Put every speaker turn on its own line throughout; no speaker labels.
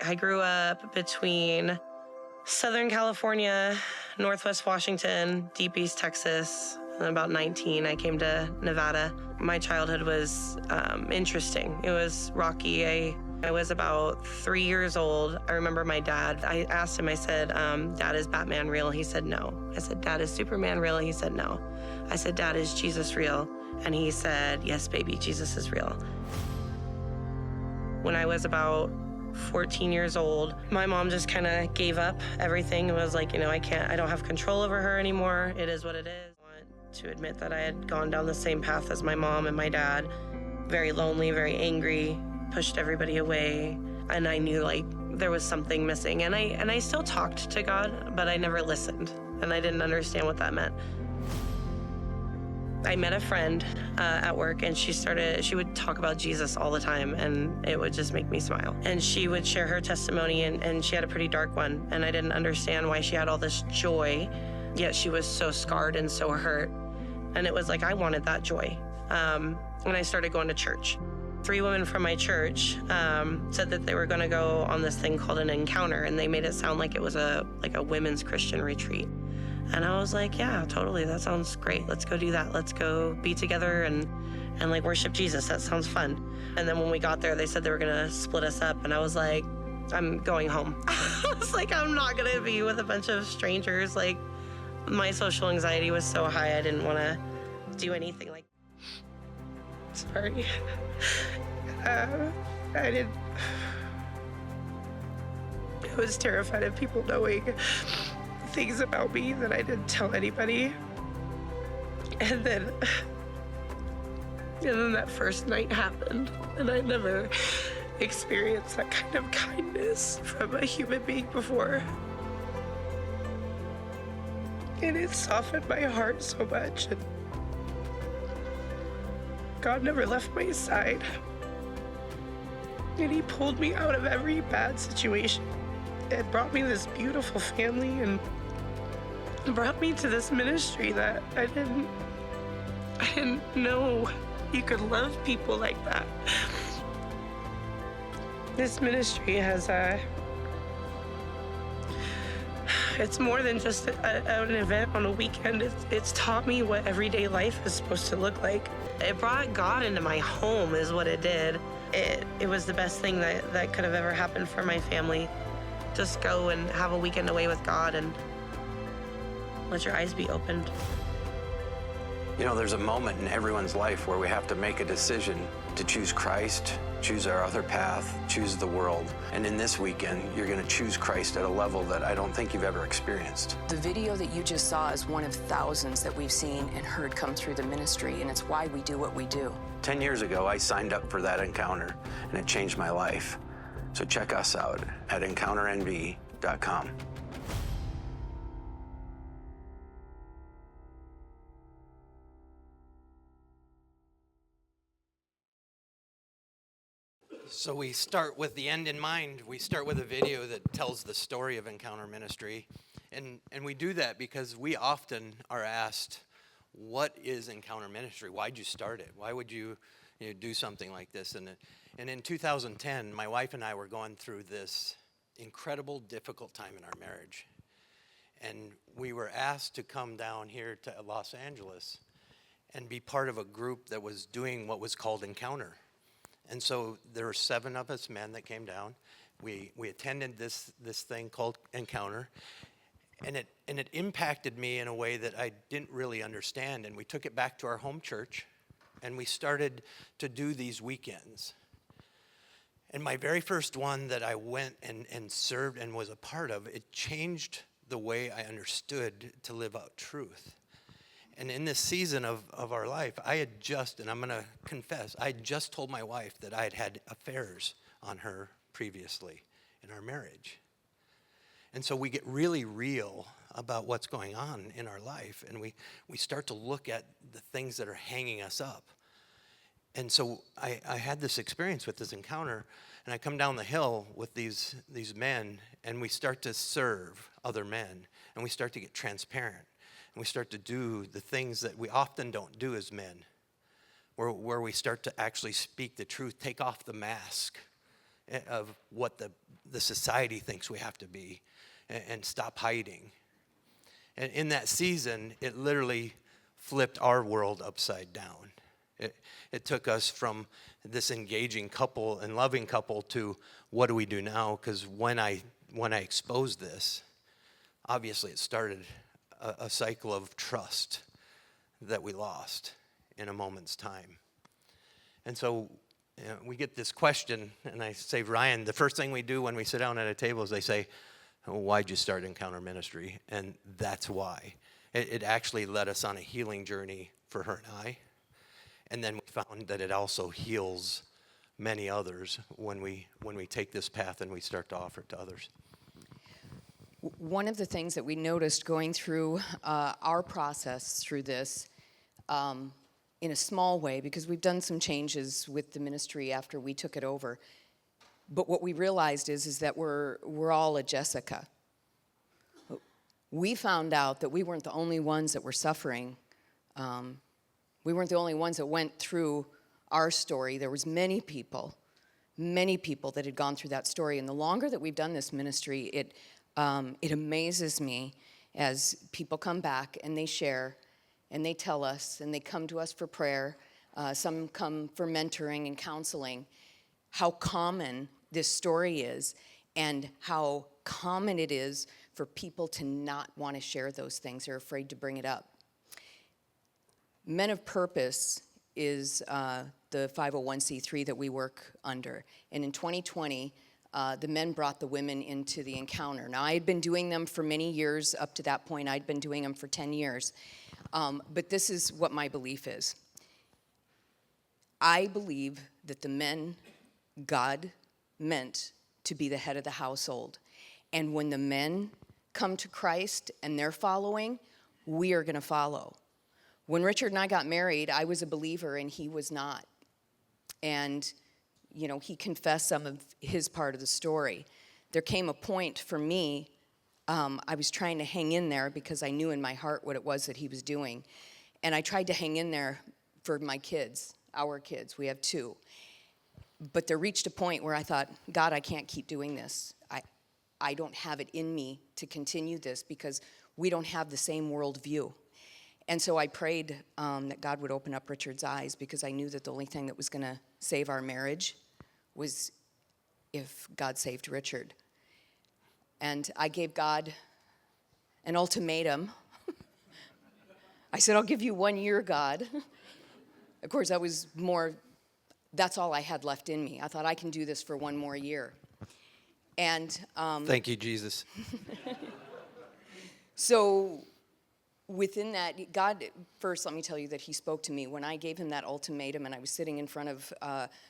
I grew up between Southern California, Northwest Washington, Deep East Texas. And about 19, I came to Nevada. My childhood was interesting. It was rocky. I was about 3 years old. I remember my dad. I asked him, I said, Dad, is Batman real? He said, no. I said, Dad, is Superman real? He said, no. I said, Dad, is Jesus real? And he said, yes, baby, Jesus is real. When I was about 14 years old, my mom just kind of gave up everything. It was like, I don't have control over her anymore. It is what it is. I want to admit that I had gone down the same path as my mom and my dad. Very lonely, very angry, pushed everybody away. And I knew there was something missing. And I still talked to God, but I never listened. And I didn't understand what that meant. I met a friend at work, and she would talk about Jesus all the time, and it would just make me smile. And she would share her testimony, and she had a pretty dark one, and I didn't understand why she had all this joy, yet she was so scarred and so hurt. And it was like, I wanted that joy. When I started going to church, 3 women from my church said that they were going to go on this thing called an encounter, and they made it sound like it was a women's Christian retreat. And I was like, yeah, totally. That sounds great. Let's go do that. Let's go be together and worship Jesus. That sounds fun. And then when we got there, they said they were going to split us up. And I was like, I'm going home. I was like, I'm not going to be with a bunch of strangers. My social anxiety was so high, I didn't want to do anything Sorry. I was terrified of people knowing things about me that I didn't tell anybody. And then that first night happened, and I never experienced that kind of kindness from a human being before. And it softened my heart so much. And God never left my side. And he pulled me out of every bad situation and brought me this beautiful family and brought me to this ministry that I didn't know you could love people like that. This ministry has it's more than just an event on a weekend. It's taught me what everyday life is supposed to look like. It brought God into my home is what it did. It was the best thing that could have ever happened for my family. Just go and have a weekend away with God and let your eyes be opened.
There's a moment in everyone's life where we have to make a decision to choose Christ, choose our other path, choose the world. And in this weekend, you're going to choose Christ at a level that I don't think you've ever experienced.
The video that you just saw is one of thousands that we've seen and heard come through the ministry, and it's why we do what we do.
10 years ago, I signed up for that encounter, and it changed my life. So check us out at encounternv.com.
So we start with the end in mind. We start with a video that tells the story of Encounter Ministry. And we do that because we often are asked, what is Encounter Ministry? Why'd you start it? Why would you do something like this? And in 2010, my wife and I were going through this incredible, difficult time in our marriage. And we were asked to come down here to Los Angeles and be part of a group that was doing what was called Encounter. And so there were 7 of us men that came down. We attended this thing called Encounter, and it impacted me in a way that I didn't really understand. And we took it back to our home church, and we started to do these weekends. And my very first one that I went and served and was a part of, it changed the way I understood to live out truth. And in this season of our life, I had just, and I'm going to confess, I had just told my wife that I had had affairs on her previously in our marriage. And so we get really real about what's going on in our life, and we start to look at the things that are hanging us up. And so I had this experience with this encounter, and I come down the hill with these men, and we start to serve other men, and we start to get transparent. And we start to do the things that we often don't do as men, where we start to actually speak the truth, take off the mask, of what the society thinks we have to be, and stop hiding. And in that season, it literally flipped our world upside down. It took us from this engaging couple and loving couple to what do we do now? Because when I exposed this, obviously it started a cycle of trust that we lost in a moment's time. And so we get this question, and I say, Ryan, the first thing we do when we sit down at a table is they say, well, why'd you start Encounter Ministry? And that's why. It actually led us on a healing journey for her and I. And then we found that it also heals many others when we take this path and we start to offer it to others.
One of the things that we noticed going through our process through this, in a small way, because we've done some changes with the ministry after we took it over, but what we realized is that we're all a Jessica. We found out that we weren't the only ones that were suffering. We weren't the only ones that went through our story. There was many people that had gone through that story. And the longer that we've done this ministry, it amazes me as people come back and they share and they tell us and they come to us for prayer. Some come for mentoring and counseling. How common this story is and how common it is for people to not want to share those things. They're afraid to bring it up. Men of Purpose is the 501c3 that we work under. And in 2020, the men brought the women into the encounter. Now, I had been doing them for many years. Up to that point, I'd been doing them for 10 years. But this is what my belief is. I believe that the men God meant to be the head of the household. And when the men come to Christ and they're following, we are going to follow. When Richard and I got married, I was a believer and he was not. And, you know, he confessed some of his part of the story. There came a point for me, I was trying to hang in there because I knew in my heart what it was that he was doing. And I tried to hang in there for my kids, our kids. We have 2. But there reached a point where I thought, God, I can't keep doing this. I don't have it in me to continue this because we don't have the same worldview. And so I prayed that God would open up Richard's eyes because I knew that the only thing that was going to save our marriage was if God saved Richard. And I gave God an ultimatum. I said, I'll give you 1 year, God. Of course, that's all I had left in me. I thought I can do this for 1 more year. And
thank you, Jesus.
So within that, God, first, let me tell you that he spoke to me when I gave him that ultimatum, and I was sitting in front of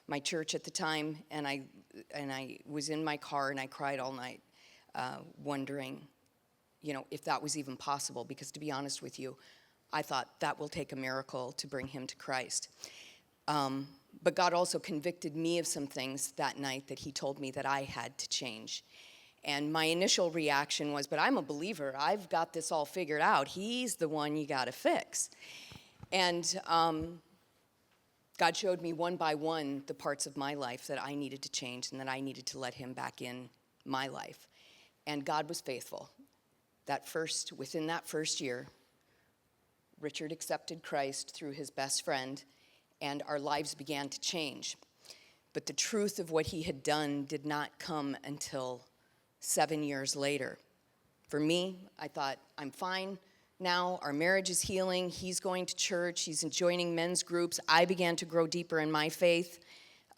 my church at the time, and I was in my car, and I cried all night, wondering, you know, if that was even possible, because to be honest with you, I thought that will take a miracle to bring him to Christ. But God also convicted me of some things that night that he told me that I had to change. And my initial reaction was, but I'm a believer. I've got this all figured out. He's the one you got to fix. And God showed me one by one the parts of my life that I needed to change and that I needed to let him back in my life. And God was faithful. Within that first year, Richard accepted Christ through his best friend, and our lives began to change. But the truth of what he had done did not come until 7 years later. For me, I thought, I'm fine now. Our marriage is healing. He's going to church. He's joining men's groups. I began to grow deeper in my faith,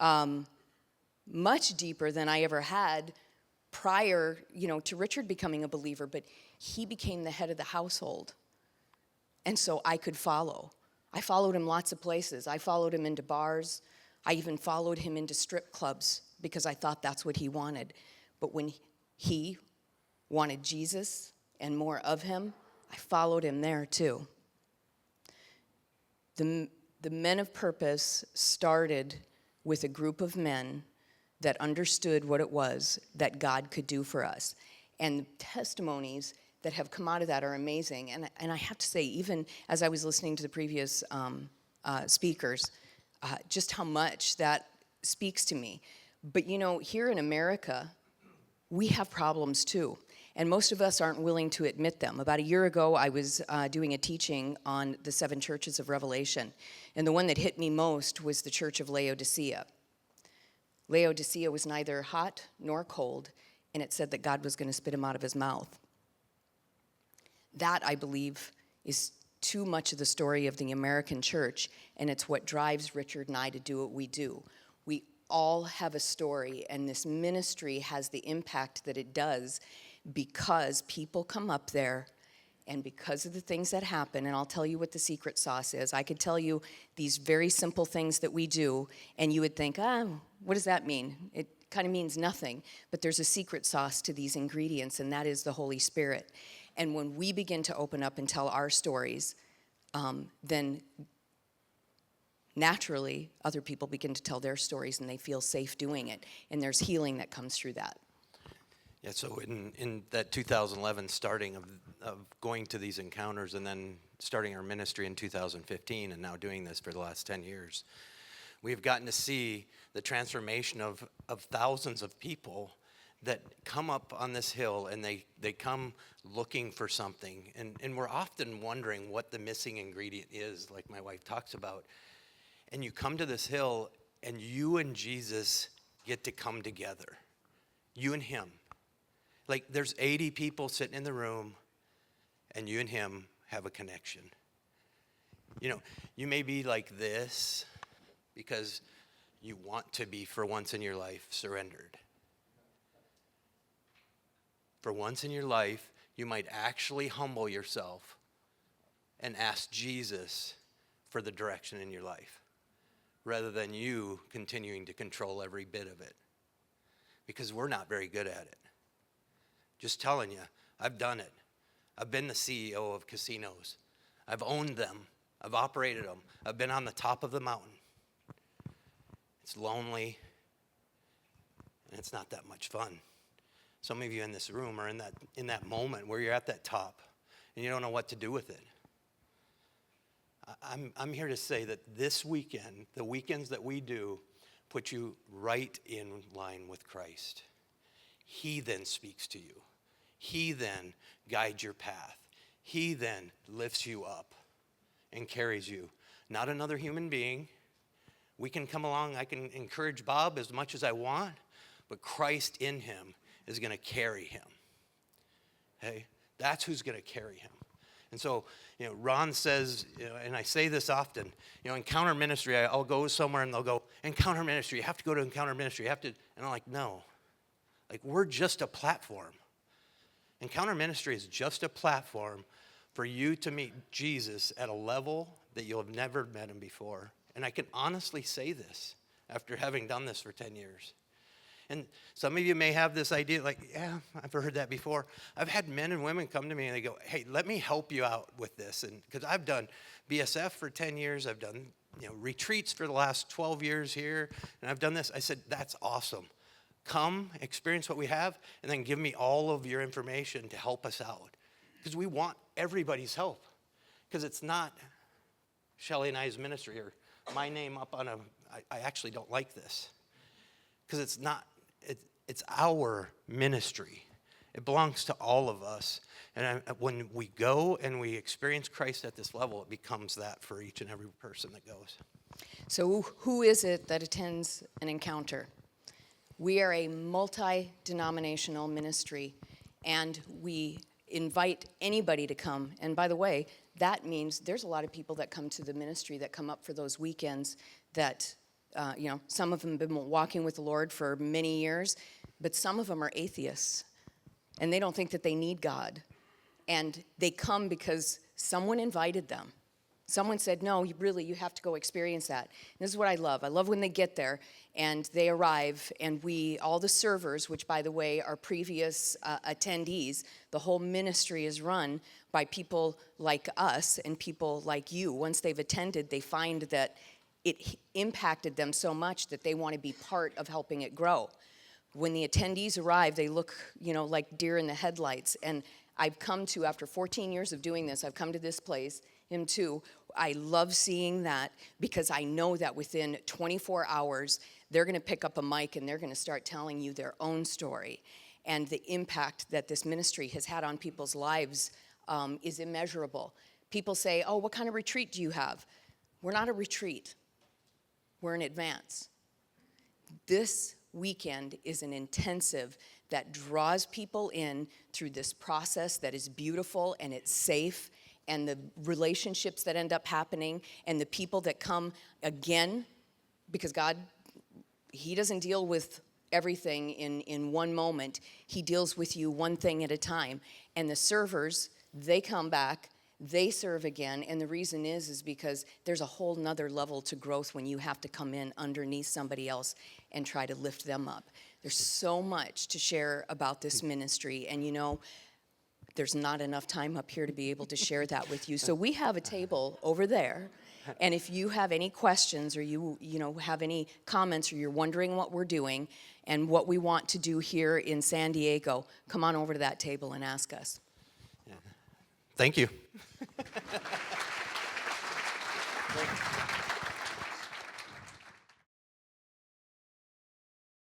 much deeper than I ever had prior, to Richard becoming a believer. But he became the head of the household, and so I could follow. I followed him lots of places. I followed him into bars. I even followed him into strip clubs because I thought that's what he wanted. But when he wanted Jesus and more of him, I followed him there too. The Men of Purpose started with a group of men that understood what it was that God could do for us. And the testimonies that have come out of that are amazing. And I have to say, even as I was listening to the previous speakers, just how much that speaks to me. But you know, here in America, we have problems too. And most of us aren't willing to admit them. About a year ago, I was doing a teaching on the 7 churches of Revelation. And the one that hit me most was the church of Laodicea. Laodicea was neither hot nor cold, and it said that God was going to spit him out of his mouth. That, I believe, is too much of the story of the American church, and it's what drives Richard and I to do what we do. We all have a story, and this ministry has the impact that it does because people come up there and because of the things that happen. And I'll tell you what the secret sauce is. I could tell you these very simple things that we do, and you would think, what does that mean? It kind of means nothing. But there's a secret sauce to these ingredients, and that is the Holy Spirit. And when we begin to open up and tell our stories, then naturally other people begin to tell their stories, and they feel safe doing it. And there's healing that comes through that.
Yeah, so in that 2011 starting of going to these encounters and then starting our ministry in 2015 and now doing this for the last 10 years, we've gotten to see the transformation of thousands of people that come up on this hill and they come looking for something. And we're often wondering what the missing ingredient is, like my wife talks about. And you come to this hill and you and Jesus get to come together. You and him. Like there's 80 people sitting in the room and you and him have a connection. You know, you may be like this because you want to be, for once in your life, surrendered. For once in your life, you might actually humble yourself and ask Jesus for the direction in your life, rather than you continuing to control every bit of it. Because we're not very good at it. Just telling you, I've done it. I've been the CEO of casinos. I've owned them. I've operated them. I've been on the top of the mountain. It's lonely, and it's not that much fun. Some of you in this room are in that moment where you're at that top, and you don't know what to do with it. I'm here to say that this weekend, the weekends that we do, put you right in line with Christ. He then speaks to you. He then guides your path. He then lifts you up and carries you. Not another human being. We can come along, I can encourage Bob as much as I want, but Christ in him is going to carry him. Hey, that's who's going to carry him. And so, Ron says, and I say this often, encounter ministry, I'll go somewhere and they'll go, encounter ministry, you have to go to encounter ministry, you have to, and I'm like, no. Like, we're just a platform. Encounter ministry is just a platform for you to meet Jesus at a level that you'll have never met him before. And I can honestly say this after having done this for 10 years. And some of you may have this idea, like, yeah, I've heard that before. I've had men and women come to me and they go, hey, let me help you out with this. And because I've done BSF for 10 years, I've done retreats for the last 12 years here, and I've done this. I said, that's awesome. Come, experience what we have, and then give me all of your information to help us out. Because we want everybody's help. Because it's not Shelly and I's ministry or my name up on I actually don't like this. Because it's not, it's our ministry. It belongs to all of us. And when we go and we experience Christ at this level, it becomes that for each and every person that goes.
So who is it that attends an encounter? We are a multi-denominational ministry, and we invite anybody to come. And by the way, that means there's a lot of people that come to the ministry that come up for those weekends that, some of them have been walking with the Lord for many years, but some of them are atheists, and they don't think that they need God. And they come because someone invited them. Someone said, no, you have to go experience that. And this is what I love. I love when they get there and they arrive, and all the servers, which by the way are previous attendees, the whole ministry is run by people like us and people like you. Once they've attended, they find that it impacted them so much that they want to be part of helping it grow. When the attendees arrive, they look, like deer in the headlights. And I've come to, after 14 years of doing this, I've come to this place, him too. I love seeing that because I know that within 24 hours, they're going to pick up a mic and they're going to start telling you their own story. And the impact that this ministry has had on people's lives is immeasurable. People say, oh, what kind of retreat do you have? We're not a retreat. We're an advance. This weekend is an intensive that draws people in through this process that is beautiful and it's safe, and the relationships that end up happening, and the people that come again, because God, He doesn't deal with everything in one moment. He deals with you one thing at a time. And the servers, they come back, they serve again, and the reason is because there's a whole nother level to growth when you have to come in underneath somebody else and try to lift them up. There's so much to share about this ministry, and you know, there's not enough time up here to be able to share that with you. So we have a table over there, and if you have any questions or you have any comments or you're wondering what we're doing and what we want to do here in San Diego, come on over to that table and ask us.
Thank you.